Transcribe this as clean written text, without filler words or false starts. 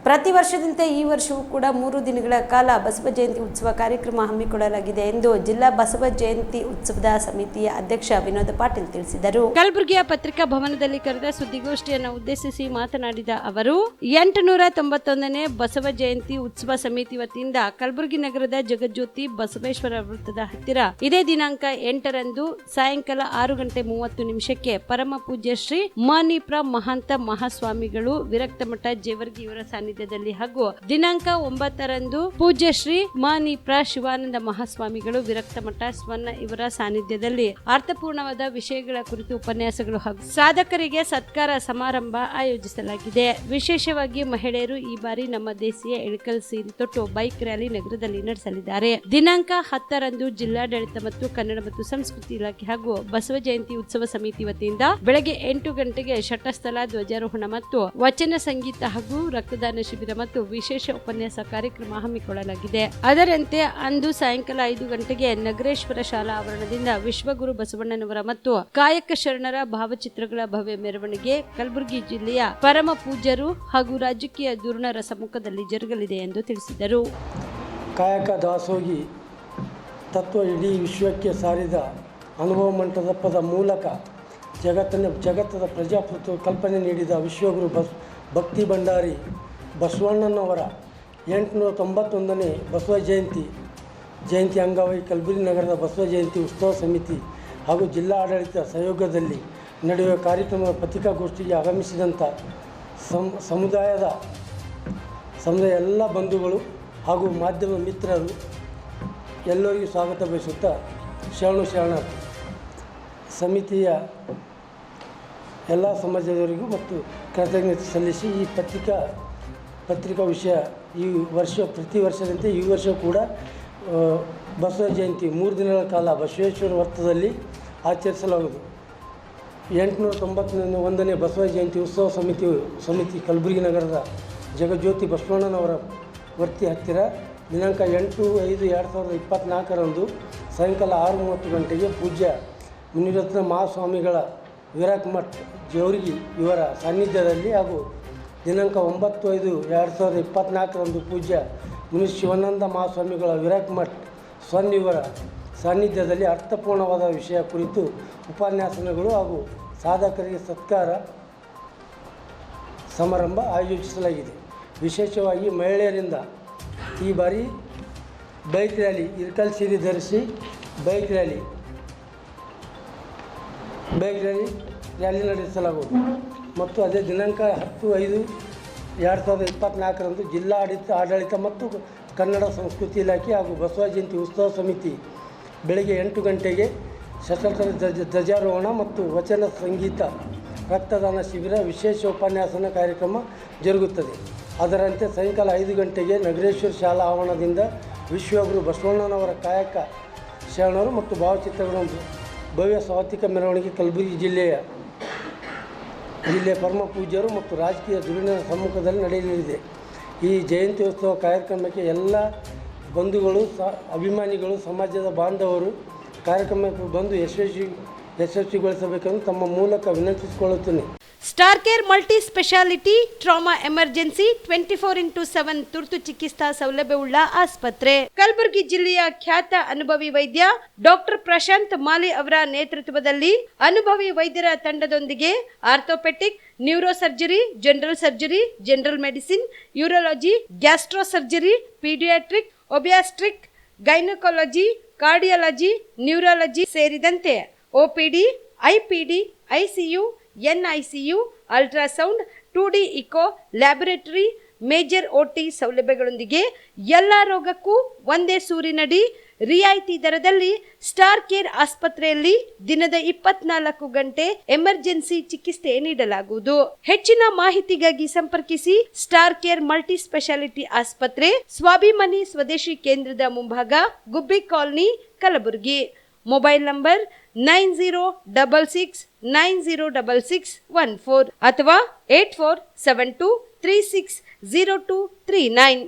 ಪ್ರತಿ ವರ್ಷದಂತೆ ಈ ವರ್ಷವೂ ಕೂಡ 3 ದಿನಗಳ ಕಾಲ ಬಸವ ಜಯಂತಿ ಉತ್ಸವ ಕಾರ್ಯಕ್ರಮ ಹಮ್ಮಿಕೊಳ್ಳಲಾಗಿದೆ ಎಂದು ಜಿಲ್ಲಾ ಬಸವ ಜಯಂತಿ ಉತ್ಸವದ ಸಮಿತಿಯ ಅಧ್ಯಕ್ಷ ವಿನೋದ ಪಾಟೀಲ್ ತಿಳಿಸಿದರು. ಕಲಬುರಗಿಯ ಪತ್ರಿಕಾ ಭವನದಲ್ಲಿ ಕರೆದ ಸುದ್ದಿಗೋಷ್ಠಿಯನ್ನು ಉದ್ದೇಶಿಸಿ ಮಾತನಾಡಿದ ಅವರು 891ನೇ ಬಸವ ಜಯಂತಿ ಉತ್ಸವ ಸಮಿತಿ ವತಿಯಿಂದ ಕಲಬುರಗಿ ನಗರದ ಜಗಜ್ಯೋತಿ ಬಸವೇಶ್ವರ ವೃತ್ತದ ಹತ್ತಿರ ಇದೇ ದಿನಾಂಕ 8ರಂದು ಸಾಯಂಕಾಲ 6:30 ಪರಮ ಪೂಜ್ಯ ಶ್ರೀ ಮಾನಿಪ್ರ ಮಹಾಂತ ಮಹಾಸ್ವಾಮಿಗಳು ವಿರಕ್ತ ಮಠ ಜೇವರ್ಗಿ ಇವರ ಸಾನ್ನಿಧ್ಯದಲ್ಲಿ ಹಾಗೂ ದಿನಾಂಕ 9ರಂದು ಪೂಜ್ಯ ಶ್ರೀ ಮಾನಿಪ್ರ ಶಿವಾನಂದ ಮಹಾಸ್ವಾಮಿಗಳು ವಿರಕ್ತ ಮಠ ಸ್ವರ್ಣ ಇವರ ಸಾನ್ನಿಧ್ಯದಲ್ಲಿ ಅರ್ಥಪೂರ್ಣವಾದ ವಿಷಯಗಳ ಕುರಿತು ಉಪನ್ಯಾಸಗಳು ಹಾಗೂ ಸಾಧಕರಿಗೆ ಸತ್ಕಾರ ಸಮಾರಂಭ ಆಯೋಜಿಸಲಾಗಿದೆ. ವಿಶೇಷವಾಗಿ ಮಹಿಳೆಯರು ಈ ಬಾರಿ ನಮ್ಮ ದೇಶೀಯ ಇಳಕಲ್ ಸೀರೆ ತೊಟ್ಟು ಬೈಕ್ ರ್ಯಾಲಿ ನಗರದಲ್ಲಿ ನಡೆಸಲಿದ್ದಾರೆ. ದಿನಾಂಕ 10ರಂದು ಜಿಲ್ಲಾಡಳಿತ ಮತ್ತು ಕನ್ನಡ ಮತ್ತು ಸಂಸ್ಕೃತಿ ಇಲಾಖೆ ಹಾಗೂ ಬಸವ ಜಯಂತಿ ಉತ್ಸವ ಸಮಿತಿ ವತಿಯಿಂದ ಬೆಳಗ್ಗೆ 8 ಗಂಟೆಗೆ ಶಟಸ್ಥಲ ಧ್ವಜಾರೋಹಣ ಮತ್ತು ವಚನ ಸಂಗೀತ ಹಾಗೂ ರಕ್ತದಾನ ಶಿಬಿರ ಮತ್ತು ವಿಶೇಷ ಉಪನ್ಯಾಸ ಕಾರ್ಯಕ್ರಮ ಹಮ್ಮಿಕೊಳ್ಳಲಾಗಿದೆ. ಅದರಂತೆ ಅಂದು ಸಾಯಂಕಾಲ 5 ಗಂಟೆಗೆ ನಗರೇಶ್ವರ ಶಾಲಾ ಆವರಣದಿಂದ ವಿಶ್ವಗುರು ಬಸವಣ್ಣನವರ ಮತ್ತು ಕಾಯಕ ಶರಣರ ಭಾವಚಿತ್ರಗಳ ಭವ್ಯ ಮೆರವಣಿಗೆ ಕಲಬುರಗಿ ಜಿಲ್ಲೆಯ ಪರಮ ಪೂಜ್ಯರು ಹಾಗೂ ರಾಜಕೀಯ ಧುರೀಣರ ಸಮ್ಮುಖದಲ್ಲಿ ಜರುಗಲಿದೆ ಎಂದು ತಿಳಿಸಿದರು. ಕಾಯಕ ದಾಸೋಹಿ ತತ್ವ ಇಡೀ ವಿಶ್ವಕ್ಕೆ ಸಾರಿದ ಅನುಭವ ಮಂಟಪದ ಮೂಲಕ ಜಗತ್ತದ ಪ್ರಜಾಪ್ರಭುತ್ವ ಕಲ್ಪನೆ ನೀಡಿದ ವಿಶ್ವಗುರು ಭಕ್ತಿ ಭಂಡಾರಿ ಬಸವಣ್ಣನವರ 891ನೇ ಬಸವ ಜಯಂತಿ ಅಂಗವಾಗಿ ಕಲಬುರಗಿ ನಗರದ ಬಸವ ಜಯಂತಿ ಉತ್ಸವ ಸಮಿತಿ ಹಾಗೂ ಜಿಲ್ಲಾ ಆಡಳಿತ ಸಹಯೋಗದಲ್ಲಿ ನಡೆಯುವ ಕಾರ್ಯಕ್ರಮದ ಪತ್ರಿಕಾಗೋಷ್ಠಿಗೆ ಆಗಮಿಸಿದಂಥ ಸಮುದಾಯದ ಎಲ್ಲ ಬಂಧುಗಳು ಹಾಗೂ ಮಾಧ್ಯಮ ಮಿತ್ರರು ಎಲ್ಲರಿಗೂ ಸ್ವಾಗತ ಬಯಸುತ್ತಾ ಶರಣ ಸಮಿತಿಯ ಎಲ್ಲ ಸಮಾಜದವರಿಗೂ ಮತ್ತು ಕೃತಜ್ಞತೆ ಸಲ್ಲಿಸಿ ಈ ಪತ್ರಿಕಾ ವಿಷಯ ಪ್ರತಿ ವರ್ಷದಂತೆ ಈ ವರ್ಷ ಕೂಡ ಬಸವ ಜಯಂತಿ 3 ದಿನಗಳ ಕಾಲ ಬಸವೇಶ್ವರ ವೃತ್ತದಲ್ಲಿ ಆಚರಿಸಲಾಗುವುದು. 891ನೇ ಬಸವ ಜಯಂತಿ ಉತ್ಸವ ಸಮಿತಿ ಕಲಬುರಗಿ ನಗರದ ಜಗಜ್ಯೋತಿ ಬಸವಣ್ಣನವರ ವೃತ್ತಿ ಹತ್ತಿರ ದಿನಾಂಕ 8/5/2024ರಂದು ಸಾಯಂಕಾಲ 6:30 ಗಂಟೆಗೆ ಪೂಜ್ಯ ಮುನಿರತ್ನ ಮಹಾಸ್ವಾಮಿಗಳ ವಿರಕ್ತ ಮಠ ಜೇವರ್ಗಿ ಇವರ ಸಾನ್ನಿಧ್ಯದಲ್ಲಿ ಹಾಗೂ ದಿನಾಂಕ 9/5/2024ರಂದು ಪೂಜ್ಯ ಮುನಿ ಶಿವಾನಂದ ಮಹಾಸ್ವಾಮಿಗಳ ವಿರಕ್ತ ಮಠ ಸ್ವರ್ಣ ಇವರ ಸಾನ್ನಿಧ್ಯದಲ್ಲಿ ಅರ್ಥಪೂರ್ಣವಾದ ವಿಷಯ ಕುರಿತು ಉಪನ್ಯಾಸಗಳು ಹಾಗೂ ಸಾಧಕರಿಗೆ ಸತ್ಕಾರ ಸಮಾರಂಭ ಆಯೋಜಿಸಲಾಗಿದೆ. ವಿಶೇಷವಾಗಿ ಮಹಿಳೆಯರಿಂದ ಈ ಬಾರಿ ಬೈಕ್ ರ್ಯಾಲಿ ಇಳಕಲ್ ಸೀರೆ ಧರಿಸಿ ಬೈಕ್ ರ್ಯಾಲಿ ನಡೆಸಲಾಗುವುದು ಮತ್ತು ಅದೇ ದಿನಾಂಕ 10/5/2024ರಂದು ಜಿಲ್ಲಾ ಆಡಳಿತ ಮತ್ತು ಕನ್ನಡ ಸಂಸ್ಕೃತಿ ಇಲಾಖೆ ಹಾಗೂ ಬಸವ ಜಯಂತಿ ಉತ್ಸವ ಸಮಿತಿ ಬೆಳಗ್ಗೆ 8 ಗಂಟೆಗೆ ಸಶಸ್ತ್ರ ಧ್ವಜಾರೋಹಣ ಮತ್ತು ವಚನ ಸಂಗೀತ ರಕ್ತದಾನ ಶಿಬಿರ ವಿಶೇಷ ಉಪನ್ಯಾಸನ ಕಾರ್ಯಕ್ರಮ ಜರುಗುತ್ತದೆ. ಅದರಂತೆ ಸಾಯಂಕಾಲ 5 ಗಂಟೆಗೆ ನಗರೇಶ್ವರ ಶಾಲಾ ಆವರಣದಿಂದ ವಿಶ್ವಗುರು ಬಸವಣ್ಣನವರ ಕಾಯಕ ಶರಣರು ಮತ್ತು ಭಾವಚಿತ್ರಗಳನ್ನು ಭವ್ಯ ಸಾಹಿತ್ಯಿಕ ಮೆರವಣಿಗೆ ಕಲಬುರಗಿ ಜಿಲ್ಲೆಯ ಪರಮ ಪೂಜ್ಯರು ಮತ್ತು ರಾಜಕೀಯ ಧುರೀಣರ ಸಮ್ಮುಖದಲ್ಲಿ ನಡೆಯಲಿದೆ. ಈ ಜಯಂತ್ಯೋತ್ಸವ ಕಾರ್ಯಕ್ರಮಕ್ಕೆ ಎಲ್ಲ ಬಂಧುಗಳು ಅಭಿಮಾನಿಗಳು ಸಮಾಜದ ಬಾಂಧವರು ಕಾರ್ಯಕ್ರಮಕ್ಕೆ ಬಂದು ಯಶಸ್ವಿಗೊಳಿಸಬೇಕೆಂದು ತಮ್ಮ ಮೂಲಕ ವಿನಂತಿಸಿಕೊಳ್ಳುತ್ತೇನೆ. Star care multi speciality trauma emergency 24x7 ತುರ್ತು ಚಿಕಿತ್ಸಾ ಸೌಲಭ್ಯವುಳ್ಳ ಆಸ್ಪತ್ರೆ. ಕಲಬುರಗಿ ಜಿಲ್ಲೆಯ ಖ್ಯಾತ ಅನುಭವಿ ವೈದ್ಯ ಡಾಕ್ಟರ್ ಪ್ರಶಾಂತ್ ಮಾಲಿ ಅವರ ನೇತೃತ್ವದಲ್ಲಿ ಅನುಭವಿ ವೈದ್ಯರ ತಂಡದೊಂದಿಗೆ orthopaedic, neuro surgery, general medicine, urology, gastro surgery, paediatric, obstetric, gynaecology, cardiology, neurology ಸೇರಿದಂತೆ OPD, IPD, ICU, NICU, ultrasound, 2D echo, laboratory, major OT ಸೌಲಭ್ಯಗಳೊಂದಿಗೆ ಎಲ್ಲ ರೋಗಕ್ಕೂ ಒಂದೇ ಸೂರಿನಡಿ ರಿಯಾಯಿತಿ ದರದಲ್ಲಿ ಸ್ಟಾರ್ ಕೇರ್ ಆಸ್ಪತ್ರೆಯಲ್ಲಿ ದಿನದ 24 ಗಂಟೆ ಎಮರ್ಜೆನ್ಸಿ ಚಿಕಿತ್ಸೆ ನೀಡಲಾಗುವುದು. ಹೆಚ್ಚಿನ ಮಾಹಿತಿಗಾಗಿ ಸಂಪರ್ಕಿಸಿ ಸ್ಟಾರ್ ಕೇರ್ ಮಲ್ಟಿ ಸ್ಪೆಷಾಲಿಟಿ ಆಸ್ಪತ್ರೆ, ಸ್ವಾಭಿಮಾನಿ ಸ್ವದೇಶಿ ಕೇಂದ್ರದ ಮುಂಭಾಗ, ಗುಬ್ಬಿ ಕಾಲನಿ, ಕಲಬುರಗಿ. ಮೊಬೈಲ್ ನಂಬರ್ 9066906614 ಅಥವಾ 8472360239.